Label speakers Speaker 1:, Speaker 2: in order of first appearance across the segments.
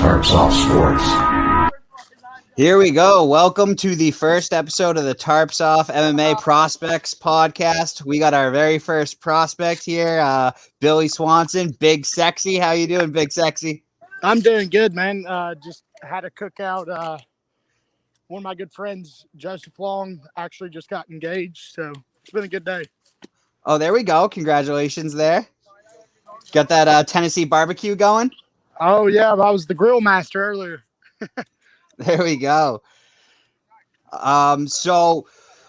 Speaker 1: Tarps Off Sports.
Speaker 2: Here we go. Welcome to the first episode of the Tarps Off MMA Prospects podcast. We got our very first prospect here, Billy Swanson, Big Sexy. How you doing, Big Sexy?
Speaker 3: I'm doing good, man. Just had a cookout. One of my good friends, Joseph Long, actually just got engaged, so it's been a good day.
Speaker 2: Oh, there we go. Congratulations there. Got that Tennessee barbecue going?
Speaker 3: Oh, yeah, I was the grill master earlier.
Speaker 2: There we go. So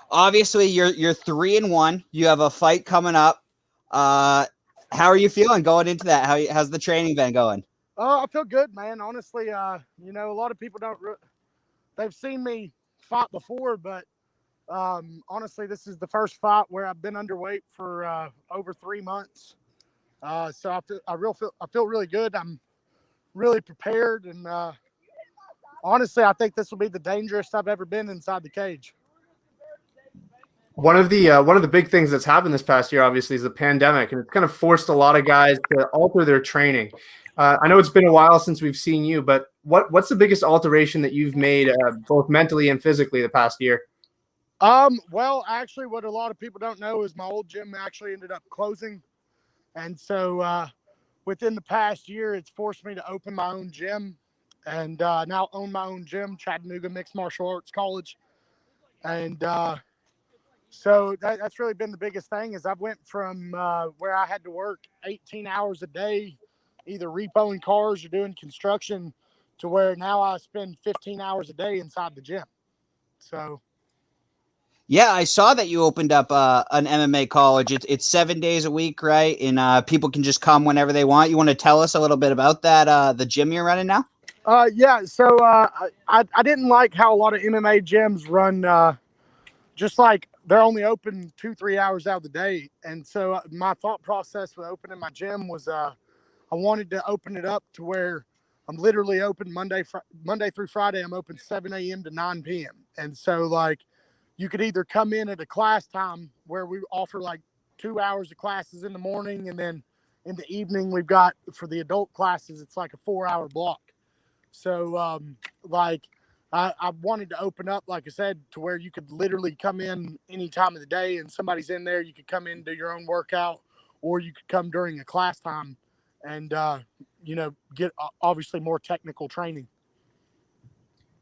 Speaker 2: obviously you're 3-1. You have a fight coming up. How are you feeling going into that? How's the training been going?
Speaker 3: Oh, I feel good, man. Honestly, a lot of people they've seen me fight before, but honestly, this is the first fight where I've been underweight for over 3 months. So I feel really good. I'm really prepared, and honestly, I think this will be the dangerous I've ever been inside the cage.
Speaker 4: One of the big things that's happened this past year, obviously, is the pandemic, and it's kind of forced a lot of guys to alter their training. I know it's been a while since we've seen you, but what's the biggest alteration that you've made, both mentally and physically, the past year?
Speaker 3: Well, actually, what a lot of people don't know is my old gym actually ended up closing, and so within the past year, it's forced me to open my own gym, and now own my own gym, Chattanooga Mixed Martial Arts College, and so that's really been the biggest thing. Is I went from where I had to work 18 hours a day, either repoing cars or doing construction, to where now I spend 15 hours a day inside the gym. So.
Speaker 2: Yeah, I saw that you opened up an MMA college. It's 7 days a week, right? And people can just come whenever they want. You want to tell us a little bit about that, the gym you're running now?
Speaker 3: Yeah, so I didn't like how a lot of MMA gyms run just like they're only open 2-3 hours out of the day. And so my thought process with opening my gym was I wanted to open it up to where I'm literally open Monday through Friday. I'm open 7 a.m. to 9 p.m. And so, like, you could either come in at a class time where we offer like 2 hours of classes in the morning, and then in the evening we've got, for the adult classes, it's like a 4-hour block. So I wanted to open up, like I said, to where you could literally come in any time of the day and somebody's in there. You could come in, do your own workout, or you could come during a class time and get obviously more technical training.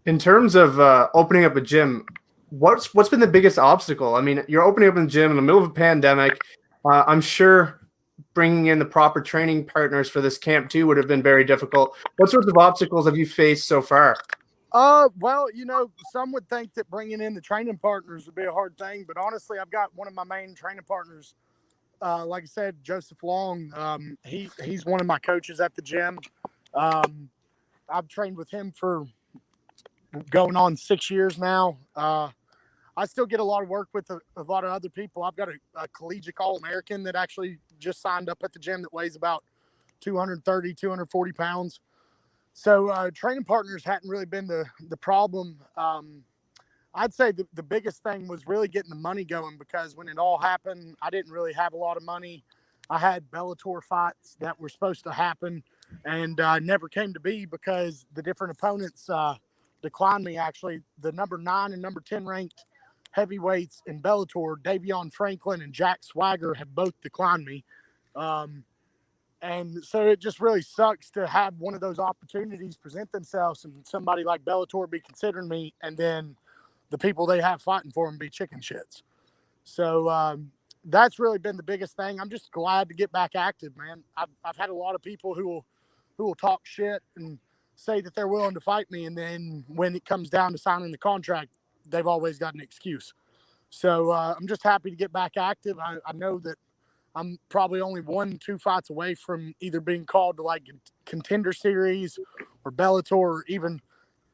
Speaker 4: In terms of opening up a gym, what's been the biggest obstacle? I mean, you're opening up a gym in the middle of a pandemic. I'm sure bringing in the proper training partners for this camp too would have been very difficult. What sorts of obstacles have you faced so far?
Speaker 3: Well, some would think that bringing in the training partners would be a hard thing, but honestly, I've got one of my main training partners, like I said, Joseph Long. He's one of my coaches at the gym. I've trained with him for going on 6 years now. I still get a lot of work with a lot of other people. I've got a collegiate All-American that actually just signed up at the gym that weighs about 230, 240 pounds. So training partners hadn't really been the problem. I'd say the biggest thing was really getting the money going, because when it all happened, I didn't really have a lot of money. I had Bellator fights that were supposed to happen and never came to be because the different opponents declined me. Actually, the number 9 and number 10 ranked heavyweights in Bellator, Davion Franklin and Jack Swagger, have both declined me. And so it just really sucks to have one of those opportunities present themselves and somebody like Bellator be considering me, and then the people they have fighting for them be chicken shits. So that's really been the biggest thing. I'm just glad to get back active, man. I've had a lot of people who will talk shit and say that they're willing to fight me, and then when it comes down to signing the contract, they've always got an excuse. So I'm just happy to get back active. I know that I'm probably only 1-2 fights away from either being called to like Contender Series or Bellator, or even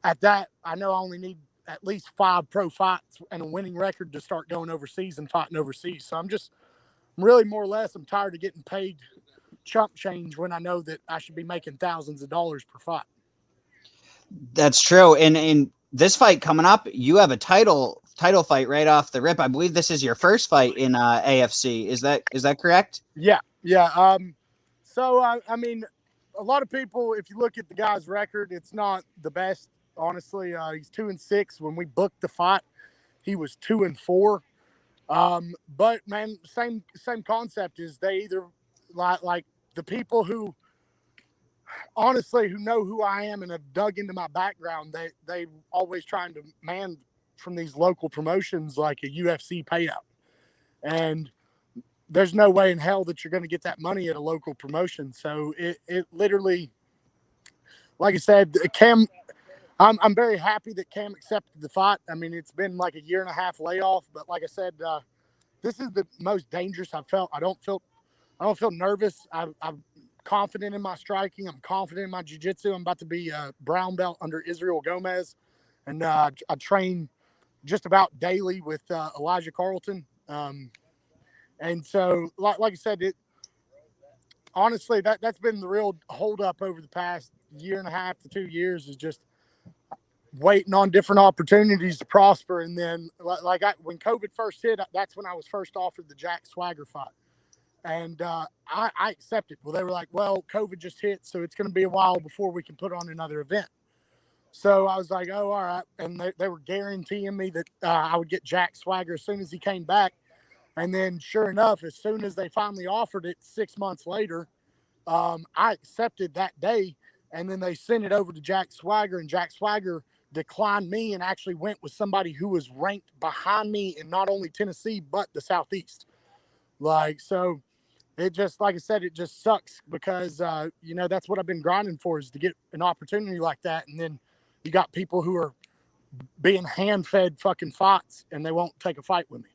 Speaker 3: at that, I know I only need at least 5 pro fights and a winning record to start going overseas and fighting overseas. So I'm really more or less, I'm tired of getting paid chump change when I know that I should be making thousands of dollars per fight.
Speaker 2: That's true. And this fight coming up, you have a title fight right off the rip. I believe this is your first fight in AFC. Is that correct?
Speaker 3: Yeah. So I mean, a lot of people, if you look at the guy's record, it's not the best. Honestly, he's 2-6. When we booked the fight, he was 2-4. But man, same concept is they either like the people who honestly who know who I am and have dug into my background, they always trying to demand from these local promotions like a UFC payout. And there's no way in hell that you're going to get that money at a local promotion. So it literally, like I said, Cam, I'm very happy that Cam accepted the fight. I mean, it's been like a 1.5 year layoff, but like I said, this is the most dangerous I've felt. I don't feel nervous. I'm confident in my striking. I'm confident in my jiu-jitsu. I'm about to be a brown belt under Israel Gomez. And I train just about daily with Elijah Carlton. And so, like I said, honestly, that's been the real holdup over the past 1.5 to 2 years is just waiting on different opportunities to prosper. And then, when COVID first hit, that's when I was first offered the Jack Swagger fight. And I accepted. Well, they were like, well, COVID just hit, so it's going to be a while before we can put on another event. So I was like, oh, all right. And they were guaranteeing me that I would get Jack Swagger as soon as he came back. And then sure enough, as soon as they finally offered it 6 months later, I accepted that day. And then they sent it over to Jack Swagger, and Jack Swagger declined me and actually went with somebody who was ranked behind me in not only Tennessee, but the Southeast. So it just, like I said, it just sucks because, that's what I've been grinding for is to get an opportunity like that. And then you got people who are being hand-fed fucking fights and they won't take a fight with me.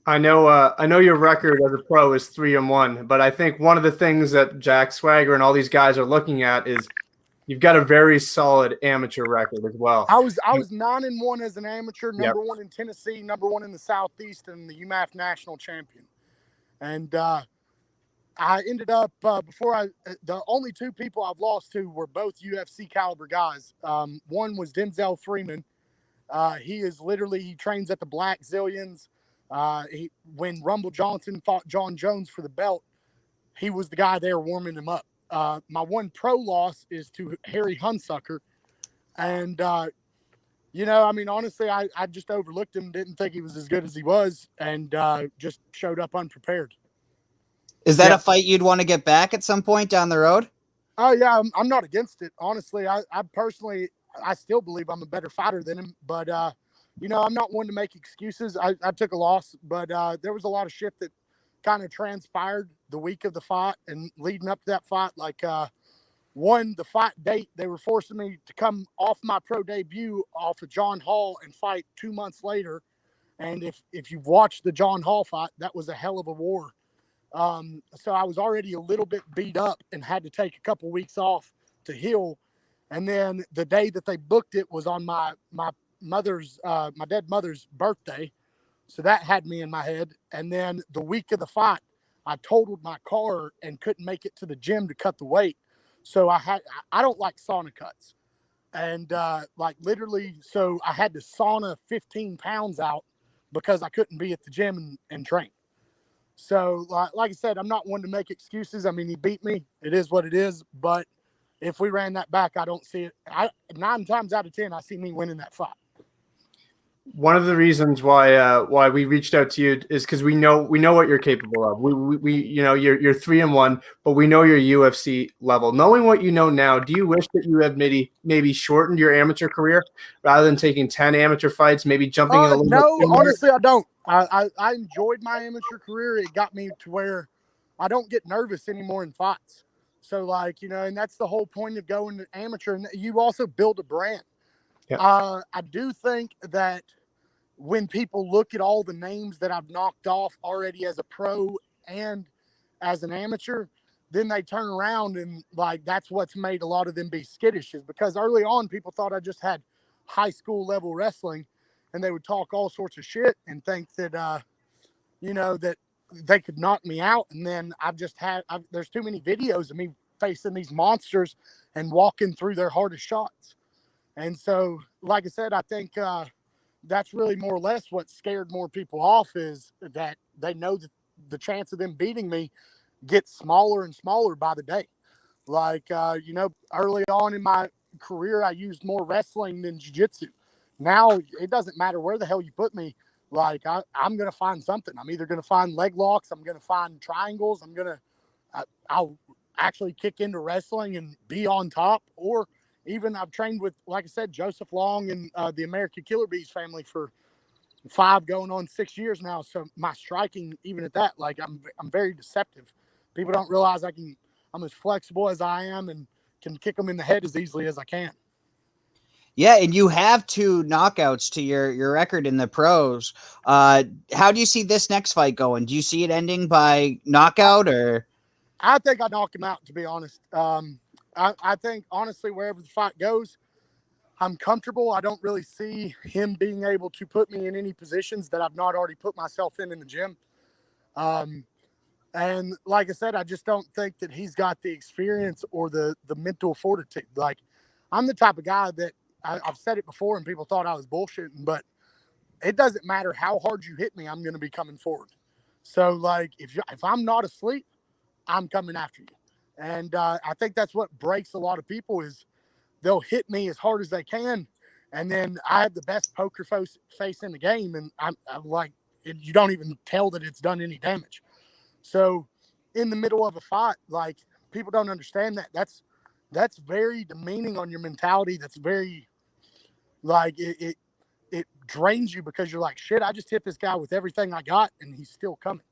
Speaker 4: I know your record as a pro is 3-1, but I think one of the things that Jack Swagger and all these guys are looking at is you've got a very solid amateur record as well.
Speaker 3: I was 9-1 as an amateur, number one in Tennessee, number one in the Southeast, and the UMAF national champion. And I ended up the only 2 people I've lost to were both UFC caliber guys. One was Denzel Freeman. He trains at the Black Zillions. When Rumble Johnson fought John Jones for the belt, he was the guy there warming him up. My one pro loss is to Harry Hunsucker. And, honestly, I just overlooked him, didn't think he was as good as he was, and just showed up unprepared.
Speaker 2: Is that a fight you'd want to get back at some point down the road?
Speaker 3: Oh, yeah, I'm not against it. Honestly, I personally, I still believe I'm a better fighter than him, but, I'm not one to make excuses. I took a loss, but there was a lot of shit that kind of transpired the week of the fight and leading up to that fight. The fight date, they were forcing me to come off my pro debut off of John Hall and fight 2 months later. And if you've watched the John Hall fight, that was a hell of a war. So I was already a little bit beat up and had to take a couple weeks off to heal. And then the day that they booked it was on my dead mother's birthday. So that had me in my head. And then the week of the fight, I totaled my car and couldn't make it to the gym to cut the weight. So I don't like sauna cuts. And literally, so I had to sauna 15 pounds out because I couldn't be at the gym and train. So like I said, I'm not one to make excuses. I mean, he beat me. It is what it is. But if we ran that back, I don't see it. 9 times out of 10, I see me winning that fight.
Speaker 4: One of the reasons why we reached out to you is because we know what you're capable of. We you're 3-1, but we know your UFC level. Knowing what you know now, do you wish that you had maybe shortened your amateur career rather than taking 10 amateur fights, maybe jumping in a little bit?
Speaker 3: No, honestly, I don't. I enjoyed my amateur career. It got me to where I don't get nervous anymore in fights. So and that's the whole point of going to amateur. And you also build a brand. Yeah. I do think that when people look at all the names that I've knocked off already as a pro and as an amateur, then they turn around and that's what's made a lot of them be skittish, is because early on people thought I just had high school level wrestling, and they would talk all sorts of shit and think that, that they could knock me out. And then there's too many videos of me facing these monsters and walking through their hardest shots. And so, like I said, I think that's really more or less what scared more people off, is that they know that the chance of them beating me gets smaller and smaller by the day. Like, early on in my career, I used more wrestling than jiu-jitsu. Now it doesn't matter where the hell you put me. Like, I'm going to find something. I'm either going to find leg locks. I'm going to find triangles. I'll actually kick into wrestling and be on top. Or even I've trained with, like I said, Joseph Long and the American Killer Bees family for 5 going on 6 years now. So my striking, even at that, like I'm very deceptive. People don't realize I'm as flexible as I am and can kick them in the head as easily as I can.
Speaker 2: Yeah, and you have 2 knockouts to your record in the pros. How do you see this next fight going? Do you see it ending by knockout or?
Speaker 3: I think I knocked him out, to be honest. I think, honestly, wherever the fight goes, I'm comfortable. I don't really see him being able to put me in any positions that I've not already put myself in the gym. And like I said, I just don't think that he's got the experience or the mental fortitude. Like, I'm the type of guy that I've said it before and people thought I was bullshitting, but it doesn't matter how hard you hit me, I'm going to be coming forward. So, like, if I'm not asleep, I'm coming after you. And I think that's what breaks a lot of people is they'll hit me as hard as they can. And then I have the best poker face in the game. And I'm like, you don't even tell that it's done any damage. So in the middle of a fight, like, people don't understand that. That's very demeaning on your mentality. That's very, like, it drains you because you're like, shit, I just hit this guy with everything I got and he's still coming.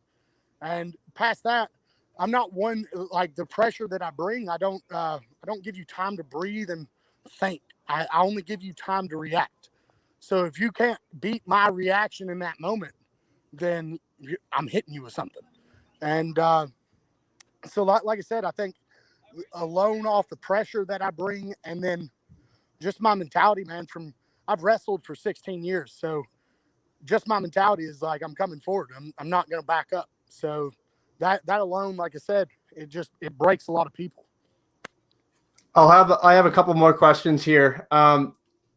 Speaker 3: And past that, I'm not one, like, the pressure that I bring. I don't give you time to breathe and think. I only give you time to react. So if you can't beat my reaction in that moment, then I'm hitting you with something. And so like I said, I think alone off the pressure that I bring and then just my mentality, man, I've wrestled for 16 years. So just my mentality is like, I'm coming forward. I'm not going to back up. So that alone, like I said, it breaks a lot of people.
Speaker 4: I have a couple more questions here.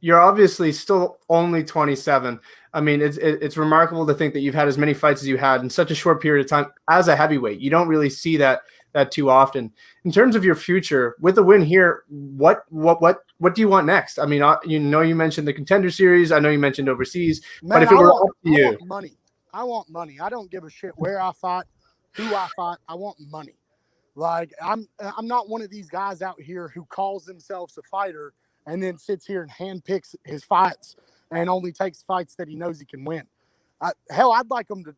Speaker 4: You're obviously still only 27. I mean, it's remarkable to think that you've had as many fights as you had in such a short period of time as a heavyweight. You don't really see that too often. In terms of your future, with the win here, what do you want next? I mean, you mentioned the Contender Series. I know you mentioned overseas,
Speaker 3: man,
Speaker 4: but if it were up to you,
Speaker 3: I want money. I want money. I don't give a shit where I fight, who I fight. I want money. Like, I'm not one of these guys out here who calls themselves a fighter and then sits here and handpicks his fights and only takes fights that he knows he can win. Hell, I'd like him to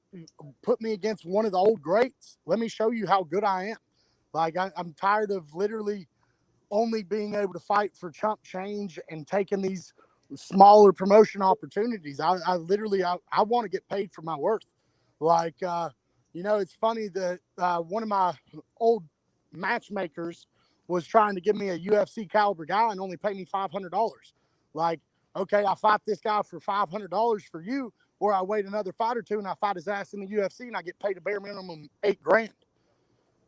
Speaker 3: put me against one of the old greats. Let me show you how good I am. Like, I'm tired of literally only being able to fight for chump change and taking these smaller promotion opportunities. I want to get paid for my worth. Like, it's funny that one of my old matchmakers was trying to give me a UFC caliber guy and only pay me $500. Like, okay, I fight this guy for $500 for you, or I wait another fight or two and I fight his ass in the UFC and I get paid a bare minimum $8,000.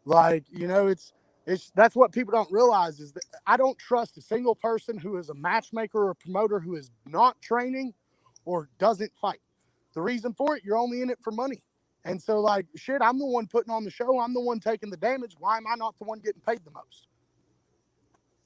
Speaker 3: Like, that's what people don't realize is that I don't trust a single person who is a matchmaker or a promoter who is not training or doesn't fight. The reason for it, you're only in it for money. And so, like, shit, I'm the one putting on the show. I'm the one taking the damage. Why am I not the one getting paid the most?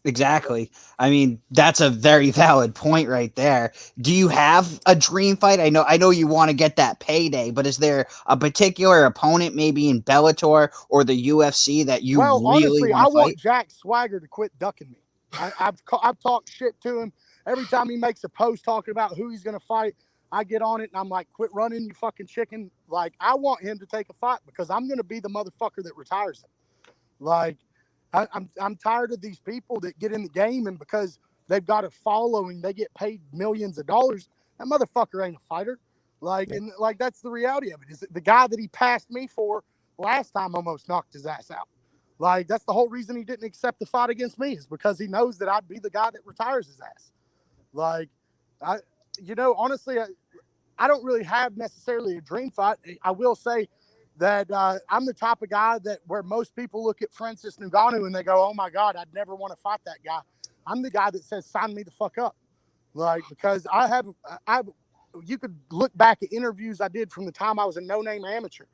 Speaker 2: Exactly. I mean, that's a very valid point right there. Do you have a dream fight? I know you want to get that payday, but is there a particular opponent, maybe in Bellator or the UFC, that you really
Speaker 3: honestly,
Speaker 2: want to fight?
Speaker 3: Want Jack Swagger to quit ducking me. I've talked shit to him every time he makes a post talking about who he's going to fight. I get on it and I'm like, quit running, you fucking chicken. Like, I want him to take a fight because I'm going to be the motherfucker that retires him. Like, I'm tired of these people that get in the game and because they've got a following, they get paid millions of dollars. That motherfucker ain't a fighter. Like, and like, that's the reality of it. Is the guy that he passed me for last time almost knocked his ass out. Like, that's the whole reason he didn't accept the fight against me is because he knows that I'd be the guy that retires his ass. Like, honestly, I don't really have necessarily a dream fight. I will say that I'm the type of guy that where most people look at Francis Ngannou and they go, oh my God, I'd never want to fight that guy. I'm the guy that says, sign me the fuck up. Like, because you could look back at interviews I did from the time I was a no-name amateur.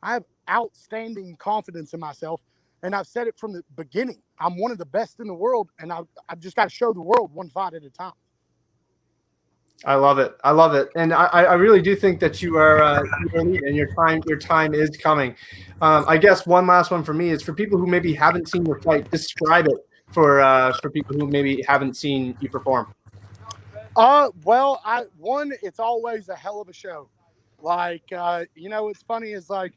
Speaker 3: I have outstanding confidence in myself. And I've said it from the beginning. I'm one of the best in the world, and I've just got to show the world one fight at a time.
Speaker 4: I love it. I love it, and I really do think that you're elite, and your time is coming. I guess one last one for me is for people who maybe haven't seen your fight. Describe it for people who maybe haven't seen you perform.
Speaker 3: Well, it's always a hell of a show. Like, what's funny is like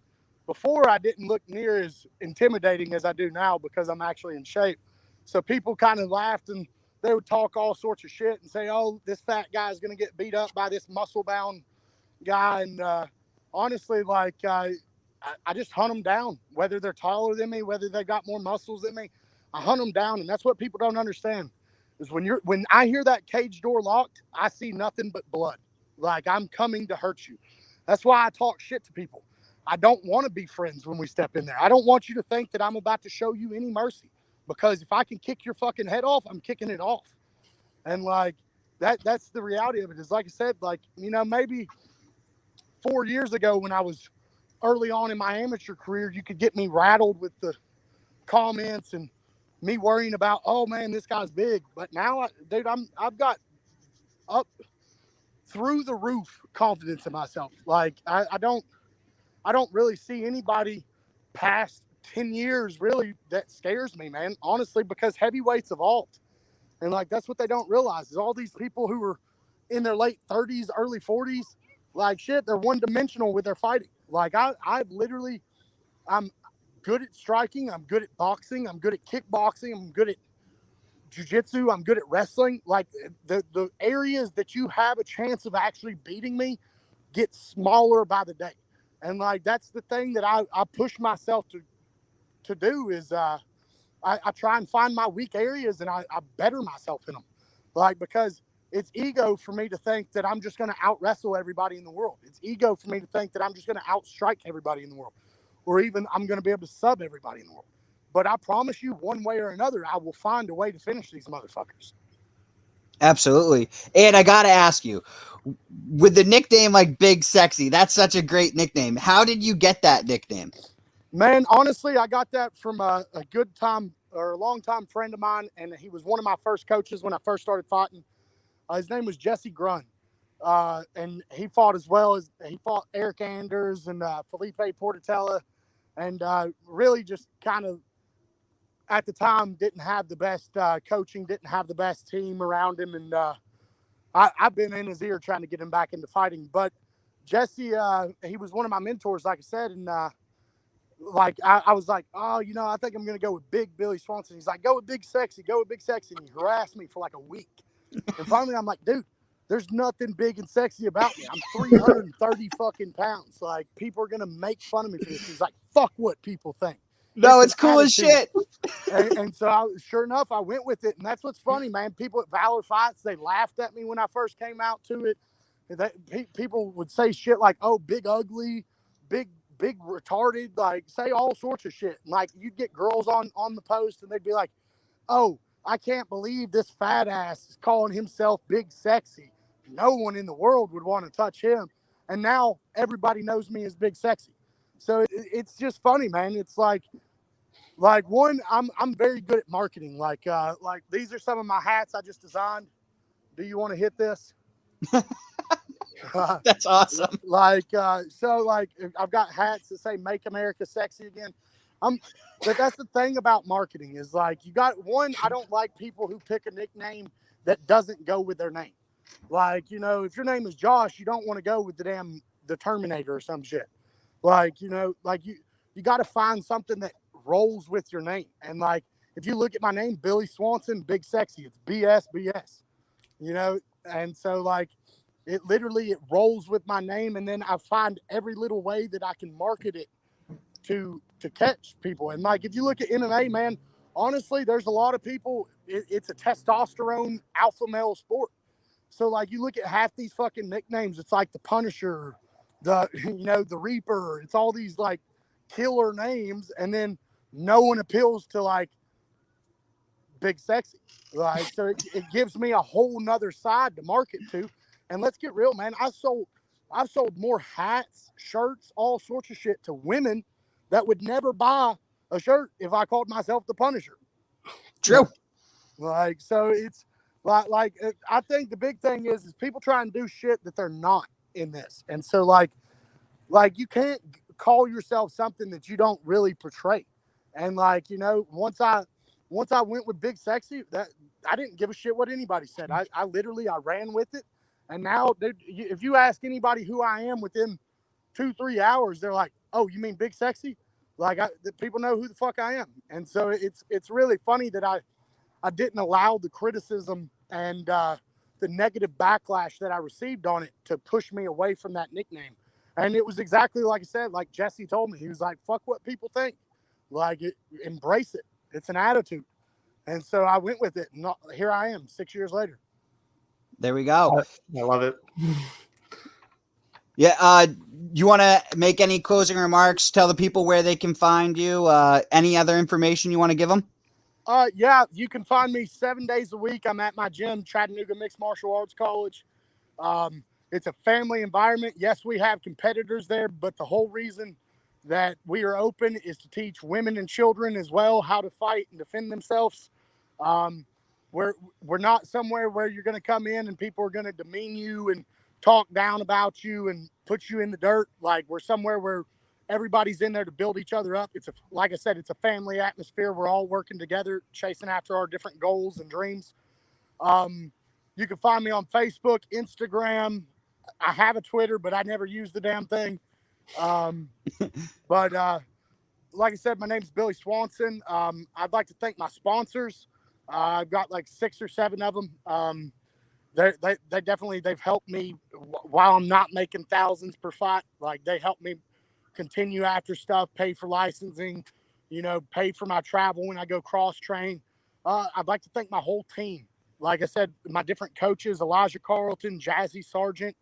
Speaker 3: before I didn't look near as intimidating as I do now because I'm actually in shape. So people kind of laughed and they would talk all sorts of shit and say, "Oh, this fat guy is going to get beat up by this muscle-bound guy." And honestly, like I just hunt them down, whether they're taller than me, whether they got more muscles than me. I hunt them down, and that's what people don't understand. Is when I hear that cage door locked, I see nothing but blood. Like I'm coming to hurt you. That's why I talk shit to people. I don't want to be friends when we step in there. I don't want you to think that I'm about to show you any mercy. Because if I can kick your fucking head off, I'm kicking it off. And like that's the reality of it. Is like I said, like, maybe 4 years ago when I was early on in my amateur career, you could get me rattled with the comments and me worrying about, oh man, this guy's big. But now, I've got up through the roof confidence in myself. Like I don't really see anybody past 10 years really that scares me, man, honestly, because heavyweights evolved. And like that's what they don't realize is all these people who are in their late 30s, early 40s, like shit, they're one-dimensional with their fighting. Like I'm good at striking, I'm good at boxing, I'm good at kickboxing, I'm good at jiu-jitsu, I'm good at wrestling. Like the areas that you have a chance of actually beating me get smaller by the day. And like that's the thing that I push myself to do is I try and find my weak areas and I better myself in them. Like because it's ego for me to think that I'm just going to out wrestle everybody in the world. It's ego for me to think that I'm just going to outstrike everybody in the world, or even I'm going to be able to sub everybody in the world. But I promise you, one way or another, I will find a way to finish these motherfuckers.
Speaker 2: Absolutely. And I got to ask you, with the nickname like Big Sexy, that's such a great nickname. How did you get that nickname?
Speaker 3: Man, honestly, I got that from a good time or a long time friend of mine, and he was one of my first coaches when I first started fighting. His name was Jesse Grun, and he fought as well as he fought Eric Anders and Felipe Portela, and really just kind of at the time didn't have the best coaching, didn't have the best team around him, and I've been in his ear trying to get him back into fighting. But Jesse, he was one of my mentors, like I said, and like I was like, oh, I think I'm gonna go with Big Billy Swanson. He's like, go with Big Sexy, go with Big Sexy, and he harassed me for like a week. And finally, I'm like, dude, there's nothing big and sexy about me. I'm 330 fucking pounds. Like people are gonna make fun of me for this. He's like, fuck what people think.
Speaker 2: No, it's cool as shit.
Speaker 3: And so, sure enough, I went with it. And that's what's funny, man. People at Valor Fights, they laughed at me when I first came out to it. People would say shit like, oh, big ugly, big retarded, like say all sorts of shit. Like you'd get girls on the post and they'd be like, oh, I can't believe this fat ass is calling himself Big Sexy. No one in the world would want to touch him. And now everybody knows me as Big Sexy. So it's just funny, man. It's like one, I'm very good at marketing. Like these are some of my hats I just designed. Do you want to hit this?
Speaker 2: That's awesome.
Speaker 3: So I've got hats that say "Make America Sexy Again." But that's the thing about marketing is like you got one. I don't like people who pick a nickname that doesn't go with their name. Like if your name is Josh, you don't want to go with the Terminator or some shit. You got to find something that rolls with your name. And like if you look at my name, Billy Swanson, Big Sexy, it's BS. And so like. It rolls with my name, and then I find every little way that I can market it to catch people. And like if you look at MMA, man, honestly, there's a lot of people. It's a testosterone alpha male sport. So like you look at half these fucking nicknames, it's like the Punisher, the Reaper. It's all these like killer names, and then no one appeals to like Big Sexy. Like so, it gives me a whole nother side to market to. And let's get real, man. I've sold more hats, shirts, all sorts of shit to women that would never buy a shirt if I called myself the Punisher.
Speaker 2: True.
Speaker 3: Like, so it's like I think the big thing is people try and do shit that they're not in this. And so like you can't call yourself something that you don't really portray. And like, you know, once I went with Big Sexy, that I didn't give a shit what anybody said. I ran with it. And now, dude, if you ask anybody who I am within 2-3 hours, they're like, "Oh, you mean Big Sexy?" Like, people know who the fuck I am. And so it's really funny that I didn't allow the criticism and the negative backlash that I received on it to push me away from that nickname. And it was exactly like I said, like Jesse told me. He was like, "Fuck what people think. Like, embrace it. It's an attitude." And so I went with it. And here I am 6 years later.
Speaker 2: There we go.
Speaker 4: I love it.
Speaker 2: Yeah. You want to make any closing remarks? Tell the people where they can find you. Any other information you want to give them?
Speaker 3: Yeah, you can find me 7 days a week. I'm at my gym, Chattanooga Mixed Martial Arts College. It's a family environment. Yes, we have competitors there, but the whole reason that we are open is to teach women and children as well how to fight and defend themselves. We're not somewhere where you're going to come in and people are going to demean you and talk down about you and put you in the dirt. Like, we're somewhere where everybody's in there to build each other up. Like I said, it's a family atmosphere. We're all working together, chasing after our different goals and dreams. You can find me on Facebook, Instagram. I have a Twitter, but I never use the damn thing. But like I said, my name's Billy Swanson. I'd like to thank my sponsors. I've got like 6 or 7 of them. They definitely, they've helped me while I'm not making thousands per fight. Like, they help me continue after stuff, pay for licensing, you know, pay for my travel when I go cross train. I'd like to thank my whole team. Like I said, my different coaches, Elijah Carlton, Jazzy Sargent,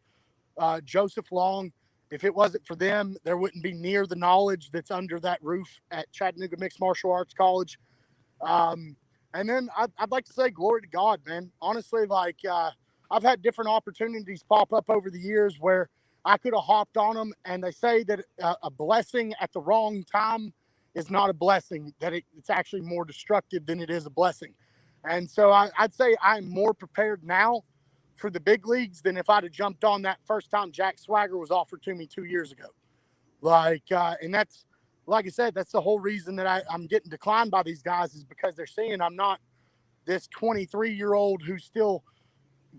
Speaker 3: Joseph Long. If it wasn't for them, there wouldn't be near the knowledge that's under that roof at Chattanooga Mixed Martial Arts College. And then I'd like to say glory to God, man. Honestly, like, I've had different opportunities pop up over the years where I could have hopped on them, and they say that a blessing at the wrong time is not a blessing, that it's actually more destructive than it is a blessing. And so I'd say I'm more prepared now for the big leagues than if I'd have jumped on that first time Jack Swagger was offered to me 2 years ago. Like, and that's, like I said, that's the whole reason that I'm getting declined by these guys, is because they're seeing I'm not this 23-year-old who's still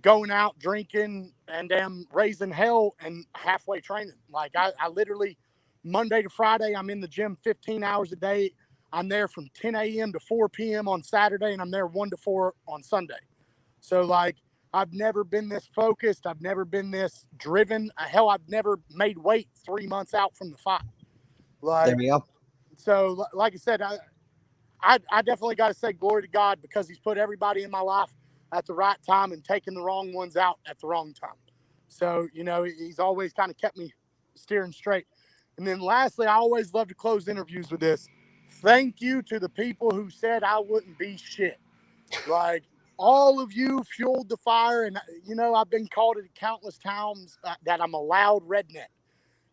Speaker 3: going out drinking and raising hell and halfway training. Like, I literally, Monday to Friday, I'm in the gym 15 hours a day. I'm there from 10 a.m. to 4 p.m. on Saturday, and I'm there 1 to 4 on Sunday. So, like, I've never been this focused. I've never been this driven. Hell, I've never made weight 3 months out from the fight. Like,
Speaker 2: There we go.
Speaker 3: So, like I said, I definitely got to say glory to God, because he's put everybody in my life at the right time and taken the wrong ones out at the wrong time. So, you know, he's always kind of kept me steering straight. And then lastly, I always love to close interviews with this. Thank you to the people who said I wouldn't be shit. Like, all of you fueled the fire. And, you know, I've been called it countless times that I'm a loud redneck.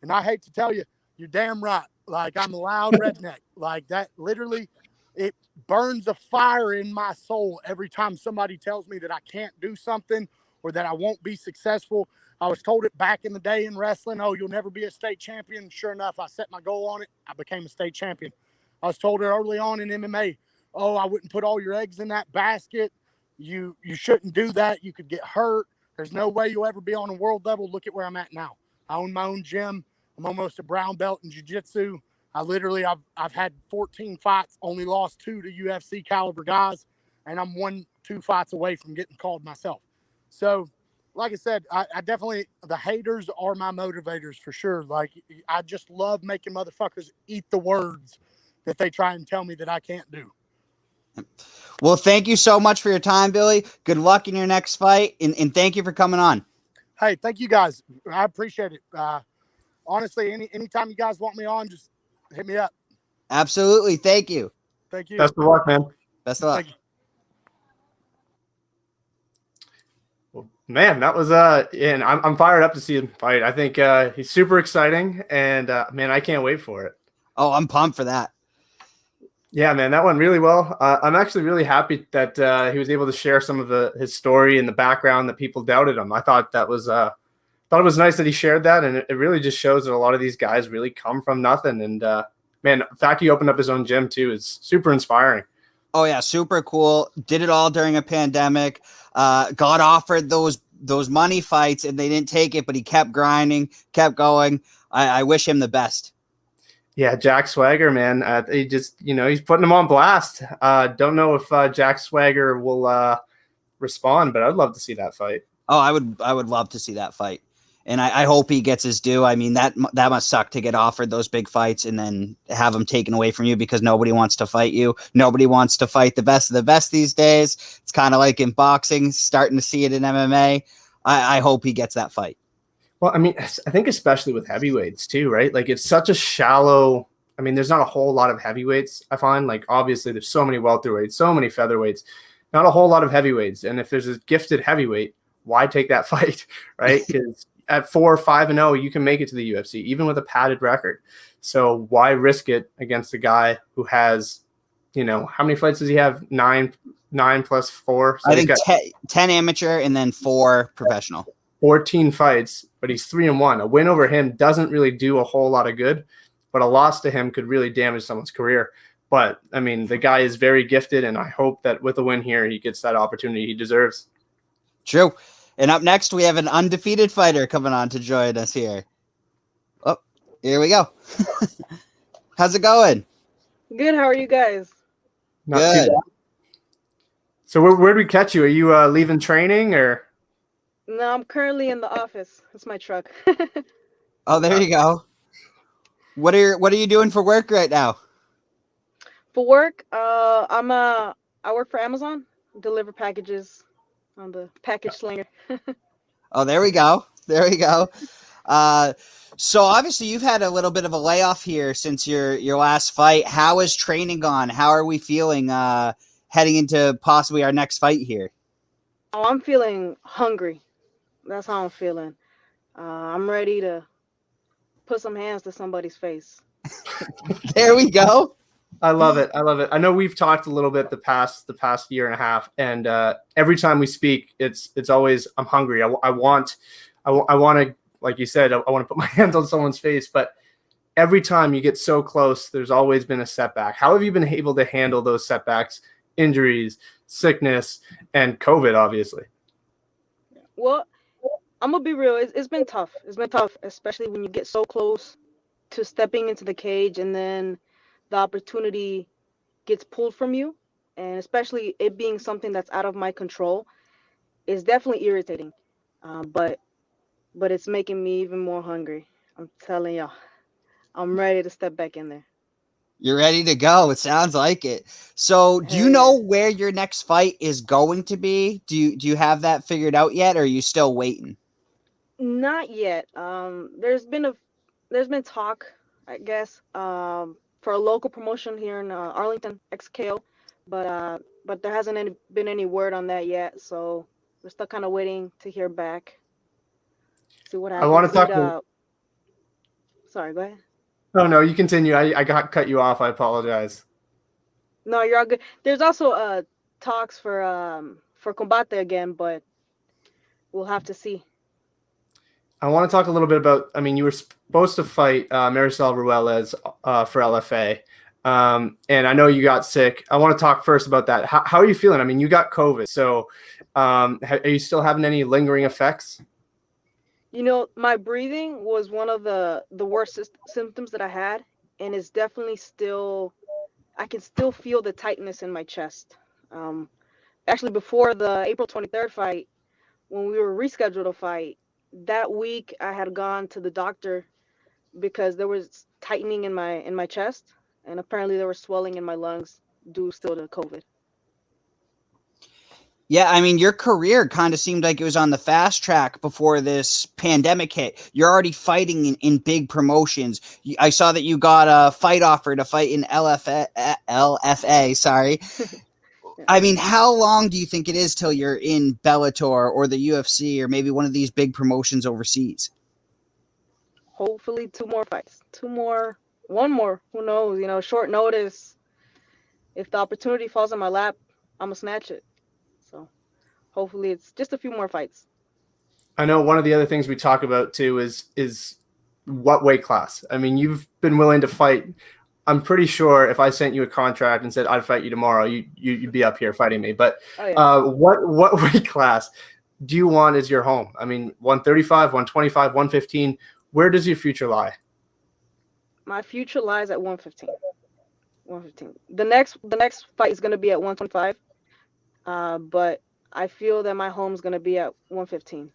Speaker 3: And I hate to tell you, you're damn right. Like, I'm a loud redneck. Like, that literally, it burns a fire in my soul every time somebody tells me that I can't do something or that I won't be successful. I was told it back in the day in wrestling. Oh, you'll never be a state champion. Sure enough, I set my goal on it. I became a state champion. I was told it early on in MMA. Oh, I wouldn't put all your eggs in that basket. You shouldn't do that. You could get hurt. There's no way you'll ever be on a world level. Look at where I'm at now. I own my own gym. I'm almost a brown belt in jiu-jitsu. I've had 14 fights, only lost 2 to UFC caliber guys, and I'm 1-2 fights away from getting called myself. So, like I said, I definitely, the haters are my motivators for sure. Like, I just love making motherfuckers eat the words that they try and tell me that I can't do.
Speaker 2: Well, thank you so much for your time, Billy. Good luck in your next fight, and thank you for coming on.
Speaker 3: Hey, thank you guys. I appreciate it. Honestly, anytime you guys want me on, just hit me up.
Speaker 2: Absolutely. Thank you.
Speaker 3: Thank you.
Speaker 4: Best of luck, man.
Speaker 2: Best of luck.
Speaker 3: Thank you.
Speaker 4: Well, man, that was and I'm fired up to see him fight. I think he's super exciting, and man, I can't wait for it.
Speaker 2: Oh, I'm pumped for that.
Speaker 4: Yeah, man, that went really well. I'm actually really happy that he was able to share some of his story and the background that people doubted him. I thought that was thought it was nice that he shared that, and it really just shows that a lot of these guys really come from nothing. And man, the fact he opened up his own gym too is super inspiring.
Speaker 2: Oh yeah, super cool. Did it all during a pandemic. Got offered those money fights and they didn't take it, but he kept grinding, kept going. I wish him the best.
Speaker 4: Yeah, Jack Swagger, man, he just he's putting him on blast. Don't know if Jack Swagger will respond, but I'd love to see that fight.
Speaker 2: Oh, I would love to see that fight. And I hope he gets his due. I mean, that must suck to get offered those big fights and then have them taken away from you because nobody wants to fight you. Nobody wants to fight the best of the best these days. It's kind of like in boxing, starting to see it in MMA. I hope he gets that fight.
Speaker 4: Well, I mean, I think especially with heavyweights too, right? Like it's such a shallow. I mean, there's not a whole lot of heavyweights. I find like obviously there's so many welterweights, so many featherweights, not a whole lot of heavyweights. And if there's a gifted heavyweight, why take that fight, right? Because at 4-5-0, you can make it to the UFC, even with a padded record. So why risk it against a guy who has, how many fights does he have? Nine plus 4. So
Speaker 2: I think 10 amateur and then 4 professional.
Speaker 4: 14 fights, but he's 3-1. A win over him doesn't really do a whole lot of good, but a loss to him could really damage someone's career. But I mean, the guy is very gifted, and I hope that with a win here, he gets that opportunity he deserves.
Speaker 2: True. And up next, we have an undefeated fighter coming on to join us here. Oh, here we go. How's it going?
Speaker 5: Good. How are you guys?
Speaker 4: Not
Speaker 2: Good.
Speaker 4: too bad. So where did we catch you? Are you leaving training or?
Speaker 5: No, I'm currently in the office. It's my truck.
Speaker 2: Oh, there you go. What are you doing for work right now?
Speaker 5: For work, I work for Amazon. Deliver packages on the package slinger.
Speaker 2: Oh, there we go. There we go. So obviously you've had a little bit of a layoff here since your last fight. How has training gone? How are we feeling heading into possibly our next fight here?
Speaker 5: Oh, I'm feeling hungry. That's how I'm feeling. I'm ready to put some hands to somebody's face.
Speaker 2: There we go.
Speaker 4: I love it. I love it. I know we've talked a little bit the past year and a half, and every time we speak, it's always I'm hungry. I want to, like you said, I want to put my hands on someone's face. But every time you get so close, there's always been a setback. How have you been able to handle those setbacks, injuries, sickness, and COVID, obviously?
Speaker 5: Well, I'm gonna be real. It's been tough. It's been tough, especially when you get so close to stepping into the cage and then the opportunity gets pulled from you, and especially it being something that's out of my control is definitely irritating. But it's making me even more hungry. I'm telling y'all, I'm ready to step back in there.
Speaker 2: You're ready to go. It sounds like it. So do you
Speaker 5: Hell
Speaker 2: know
Speaker 5: yeah.
Speaker 2: where your next fight is going to be? Do you have that figured out yet, or are you still waiting?
Speaker 5: Not yet. There's been talk, I guess, for a local promotion here in Arlington, XKO, but there hasn't been any word on that yet. So we're still kind of waiting to hear back. See what
Speaker 4: I
Speaker 5: happens.
Speaker 4: want to talk.
Speaker 5: Sorry, go ahead.
Speaker 4: Oh no, you continue. I got cut you off. I apologize.
Speaker 5: No, you're all good. There's also talks for Combate again, but we'll have to see.
Speaker 4: I want to talk a little bit about. I mean, you were supposed to fight Marisol Ruelas for LFA, and I know you got sick. I want to talk first about that. How are you feeling? I mean, you got COVID, so are you still having any lingering effects?
Speaker 5: My breathing was one of the worst symptoms that I had, and it's definitely still. I can still feel the tightness in my chest. Actually, before the April 23rd fight, when we were rescheduled to fight, that week I had gone to the doctor because there was tightening in my chest, and apparently there was swelling in my lungs due still to COVID.
Speaker 2: Yeah, I mean, your career kind of seemed like it was on the fast track before this pandemic hit. You're already fighting in big promotions. I saw that you got a fight offer to fight in LFA, sorry. I mean, how long do you think it is till you're in Bellator or the UFC or maybe one of these big promotions overseas?
Speaker 5: Hopefully 2 more fights. 2 more, 1 more, who knows? Short notice. if the opportunity falls in my lap, I'm gonna snatch it. So hopefully it's just a few more fights.
Speaker 4: I know one of the other things we talk about too is what weight class. I mean, you've been willing to fight. I'm pretty sure if I sent you a contract and said I'd fight you tomorrow, you'd be up here fighting me. But
Speaker 5: Oh yeah.
Speaker 4: what weight class do you want as your home? I mean, 135, 125, 115. Where does your future lie?
Speaker 5: My future lies at 115. 115. The next fight is gonna be at 125. But I feel that my home's gonna be at 115.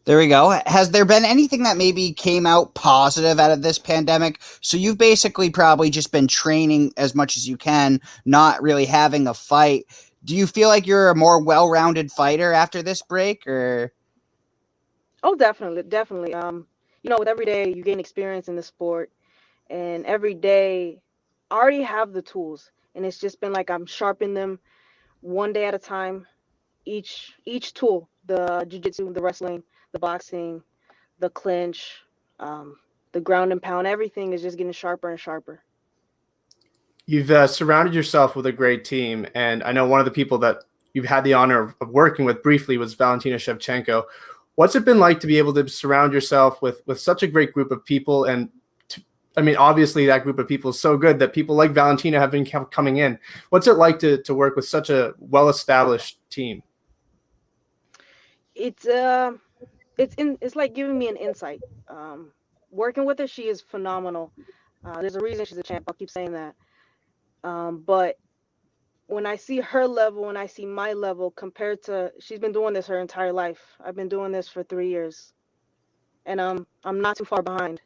Speaker 2: There we go. Has there been anything that maybe came out positive out of this pandemic? So you've basically probably just been training as much as you can, not really having a fight. Do you feel like you're a more well-rounded fighter after this break, or?
Speaker 5: Oh, definitely, definitely. With every day you gain experience in the sport, and every day I already have the tools, and it's just been like I'm sharpening them one day at a time. Each tool, the jiu-jitsu, the wrestling, the boxing, the clinch, um, the ground and pound, everything is just getting sharper and sharper.
Speaker 4: You've surrounded yourself with a great team, and I know one of the people that you've had the honor of working with briefly was Valentina Shevchenko. What's it been like to be able to surround yourself with such a great group of people? And I mean, obviously, that group of people is so good that people like Valentina have been coming in. What's it like to work with such a well-established team?
Speaker 5: It's like giving me an insight. Working with her, she is phenomenal. There's a reason she's a champ. I'll keep saying that. But when I see her level and I see my level compared to, she's been doing this her entire life. I've been doing this for 3 years, and I'm not too far behind.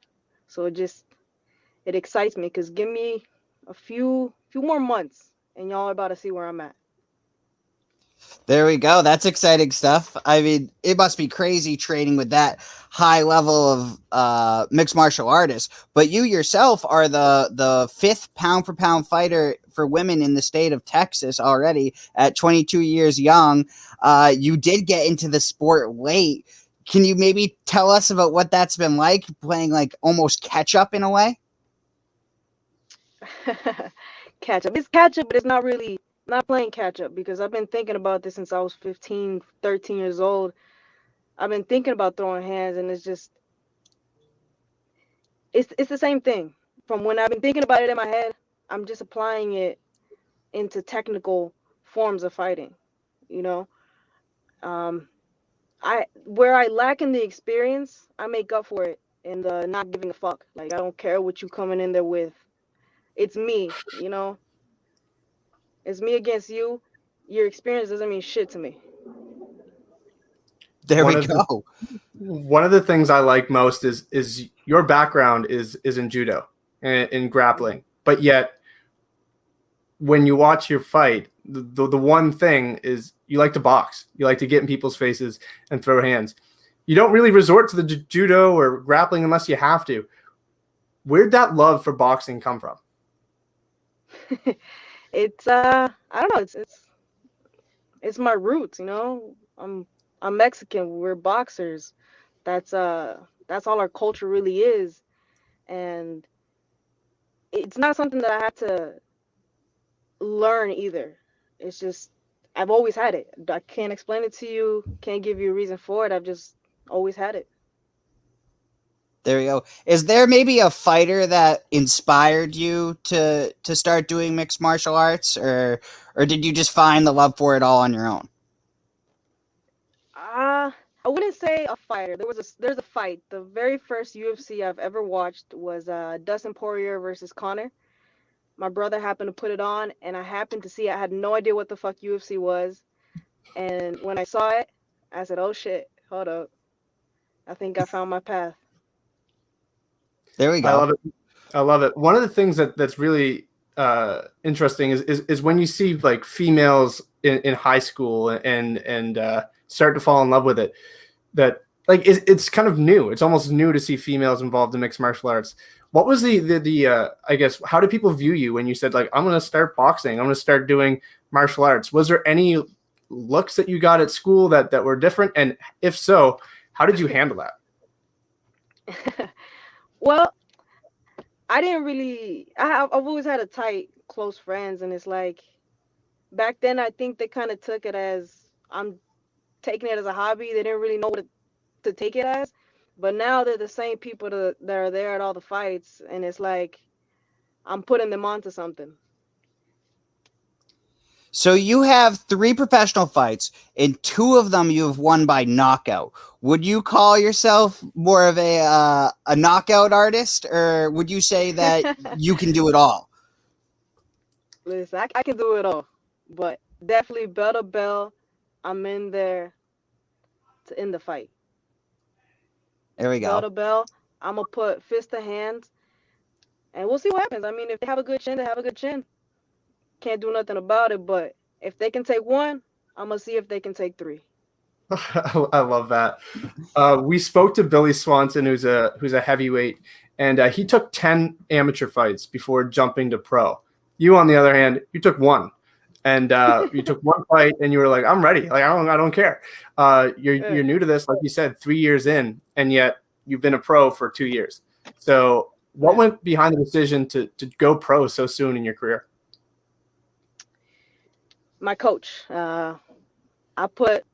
Speaker 5: So it excites me because give me a few more months, and y'all are about to see where I'm at.
Speaker 2: There we go. That's exciting stuff. I mean, it must be crazy training with that high level of mixed martial artists. But you yourself are the fifth pound for pound fighter for women in the state of Texas already at 22 years young. You did get into the sport late. Can you maybe tell us about what that's been like, playing like almost catch up in a way?
Speaker 5: Catch up. It's catch up, but it's not really not playing catch up because I've been thinking about this since I was 15, 13 years old. I've been thinking about throwing hands, and it's the same thing. From when I've been thinking about it in my head, I'm just applying it into technical forms of fighting, you know. Um, I where I lack in the experience, I make up for it in the not giving a fuck. Like I don't care what you coming in there with. It's me. It's me against you. Your experience doesn't mean shit to me.
Speaker 2: There
Speaker 4: One
Speaker 2: we
Speaker 4: of the
Speaker 2: go.
Speaker 4: one of the things I like most is your background is in judo and in grappling, but yet when you watch your fight, the one thing is you like to box. You like to get in people's faces and throw hands. You don't really resort to the judo or grappling unless you have to. Where'd that love for boxing come from?
Speaker 5: It's I don't know. It's my roots. I'm Mexican. We're boxers. That's all our culture really is, and it's not something that I had to learn either. It's just I've always had it. I can't explain it to you. Can't give you a reason for it. I've just always had it.
Speaker 2: There we go. Is there maybe a fighter that inspired you to start doing mixed martial arts, or did you just find the love for it all on your own?
Speaker 5: I wouldn't say a fighter. There's a fight. The very first UFC I've ever watched was Dustin Poirier versus Connor. My brother happened to put it on, and I happened to see it. I had no idea what the fuck UFC was, and when I saw it, I said, "Oh shit, hold up! I think I found my path."
Speaker 2: There we
Speaker 4: I
Speaker 2: go.
Speaker 4: love it. I love it. One of the things that's really interesting is when you see like females in high school and start to fall in love with it. That like it's kind of new. It's almost new to see females involved in mixed martial arts. What was the I guess how do people view you when you said like I'm going to start boxing? I'm going to start doing martial arts. Was there any looks that you got at school that were different? And if so, how did you handle that?
Speaker 5: Well, I didn't really. I've always had a tight, close friends, and it's like back then I think they kind of took it as I'm taking it as a hobby. They didn't really know what to take it as, but now they're the same people that are there at all the fights, and it's like I'm putting them onto something.
Speaker 2: So you have 3 professional fights, and 2 of them you have won by knockout. Would you call yourself more of a knockout artist, or would you say that you can do it all?
Speaker 5: Listen, I can do it all, but definitely bell to bell, I'm in there to end the fight.
Speaker 2: There we
Speaker 5: Bell
Speaker 2: go.
Speaker 5: to bell, I'm gonna put fist to hand, and we'll see what happens. I mean, if they have a good chin, they have a good chin. Can't do nothing about it, but if they can take 1, I'm gonna see if they can take 3.
Speaker 4: I love that. We spoke to Billy Swanson, who's a heavyweight, and he took 10 amateur fights before jumping to pro. You, on the other hand, you took 1, and you took 1 fight, and you were like, "I'm ready. Like I don't care." You're new to this, like you said, 3 years in, and yet you've been a pro for 2 years. So, what went behind the decision to go pro so soon in your career?
Speaker 5: My coach, I put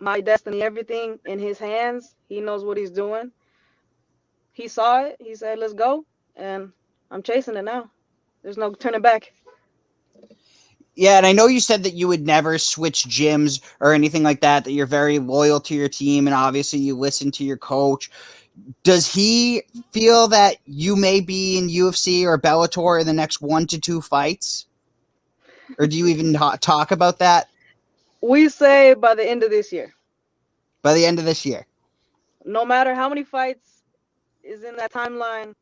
Speaker 5: my destiny, everything in his hands. He knows what he's doing. He saw it. He said, "Let's go," and I'm chasing it now. There's no turning back.
Speaker 2: Yeah, and I know you said that you would never switch gyms or anything like that, that you're very loyal to your team, and obviously you listen to your coach. Does he feel that you may be in UFC or Bellator in the next 1 to 2 fights? Or do you even talk about that
Speaker 5: We say by the end of this year.
Speaker 2: by the end of this year?
Speaker 5: No matter how many fights is in that timeline,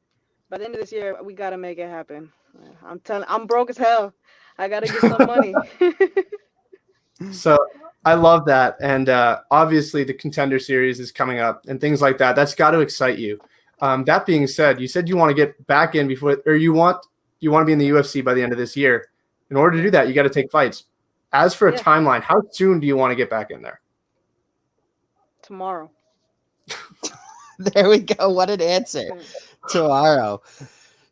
Speaker 5: by the end of this year, we gotta make it happen. I'm broke as hell. I gotta get some money.
Speaker 4: So I love that, and obviously the Contender Series is coming up, and things like that. That's got to excite you. That being said, you said you want to get back in before, or you want to be in the UFC by the end of this year. In order to do that, you got to take fights. As for a timeline, how soon do you want to get back in there?
Speaker 5: Tomorrow.
Speaker 2: There we go. What an answer. Tomorrow.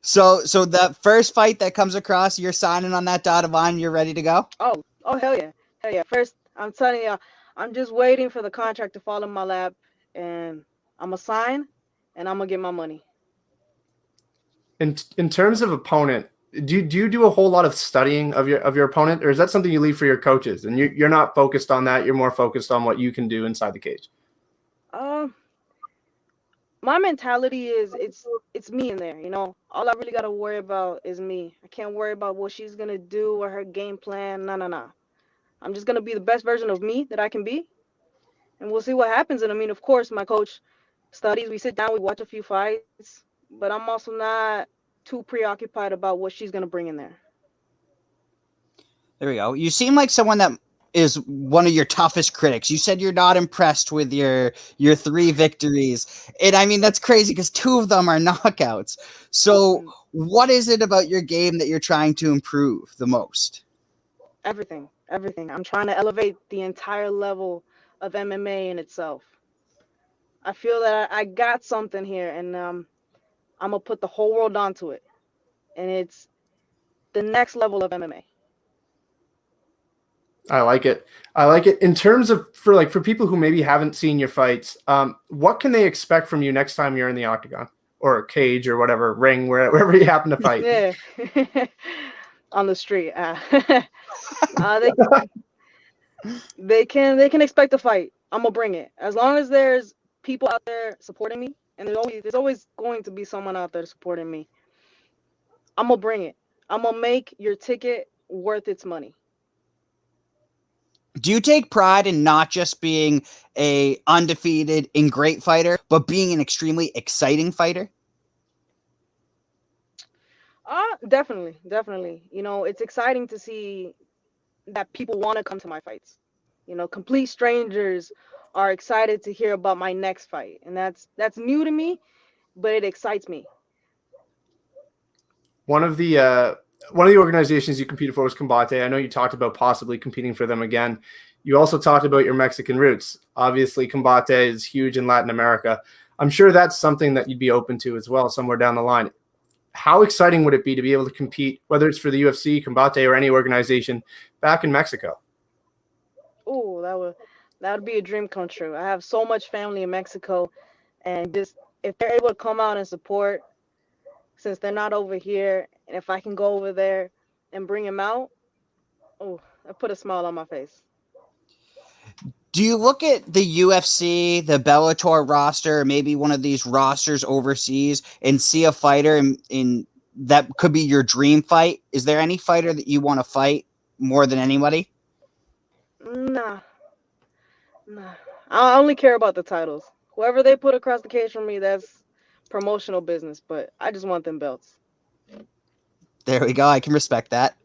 Speaker 2: So the first fight that comes across, you're signing on that dotted line, you're ready to go?
Speaker 5: Oh hell yeah. Hell yeah. First, I'm telling you, I'm just waiting for the contract to fall in my lap, and I'm gonna sign, and I'm gonna get my money.
Speaker 4: In terms of opponent, do you do a whole lot of studying of your opponent, or is that something you leave for your coaches and you're not focused on that? You're more focused on what you can do inside the cage.
Speaker 5: My mentality is it's me in there, you know. All I really gotta worry about is me. I can't worry about what she's gonna do or her game plan. No. I'm just gonna be the best version of me that I can be, and we'll see what happens. And I mean, of course, my coach studies. We sit down, we watch a few fights, but I'm also not too preoccupied about what she's gonna bring in there.
Speaker 2: There we go. You seem like someone that is one of your toughest critics. You said you're not impressed with your 3 victories. And I mean, that's crazy because 2 of them are knockouts. So what is it about your game that you're trying to improve the most?
Speaker 5: Everything. I'm trying to elevate the entire level of MMA in itself. I feel that I got something here, and I'm gonna put the whole world onto it, and it's the next level of MMA.
Speaker 4: I like it. In terms of for people who maybe haven't seen your fights, what can they expect from you next time you're in the octagon or a cage or whatever ring wherever you happen to fight?
Speaker 5: Yeah, on the street. They can expect a fight. I'm gonna bring it. As long as there's people out there supporting me, and there's always going to be someone out there supporting me. I'm gonna bring it. I'm gonna make your ticket worth its money.
Speaker 2: Do you take pride in not just being a undefeated and great fighter, but being an extremely exciting fighter?
Speaker 5: Definitely. You know, it's exciting to see that people want to come to my fights. You know, complete strangers are excited to hear about my next fight, and that's new to me, but it excites me.
Speaker 4: One of the organizations you competed for was Combate. I know you talked about possibly competing for them again. You also talked about your Mexican roots. Obviously, Combate is huge in Latin America. I'm sure that's something that you'd be open to as well somewhere down the line. how exciting would it be to be able to compete, whether it's for the UFC, Combate, or any organization back in Mexico?
Speaker 5: Oh, that would be a dream come true. I have so much family in Mexico, and just if they're able to come out and support, since they're not over here, and if I can go over there and bring them out, oh, I put a smile on my face.
Speaker 2: Do you look at the UFC, the Bellator roster, maybe one of these rosters overseas, and see a fighter in that could be your dream fight? Is there any fighter that you want to fight more than anybody?
Speaker 5: Nah, nah. I only care about the titles. Whoever they put across the cage for me, that's promotional business. But I just want them belts.
Speaker 2: There we go. I can respect that.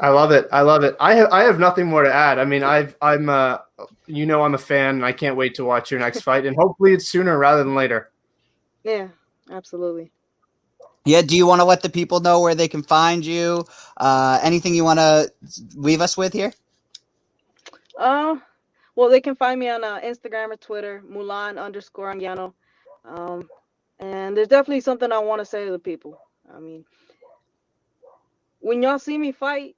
Speaker 4: I love it. I love it. I have nothing more to add. I mean, I'm I'm a fan, and I can't wait to watch your next fight, and hopefully it's sooner rather than later.
Speaker 5: Yeah, absolutely.
Speaker 2: Yeah. Do you want to let the people know where they can find you? Anything you want to leave us with here?
Speaker 5: Well, they can find me on Instagram or Twitter, Mulan_Anguiano. Um, and there's definitely something I want to say to the people. I mean, when y'all see me fight,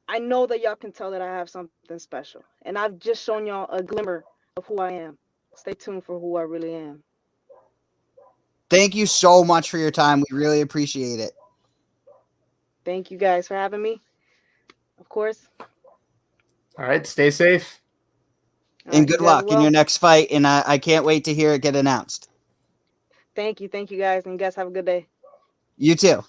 Speaker 5: I know that y'all can tell that I have something special. And I've just shown y'all a glimmer of who I am. Stay tuned for who I really am.
Speaker 2: Thank you so much for your time. We really appreciate it.
Speaker 5: Thank you guys for having me. Of course.
Speaker 4: All right, stay safe.
Speaker 5: All
Speaker 2: And
Speaker 5: right,
Speaker 2: good
Speaker 5: you guys
Speaker 2: luck
Speaker 5: as
Speaker 2: in
Speaker 5: well.
Speaker 2: your next fight. And I can't wait to hear it get announced.
Speaker 5: Thank you guys, and you guys have a good day.
Speaker 2: You too.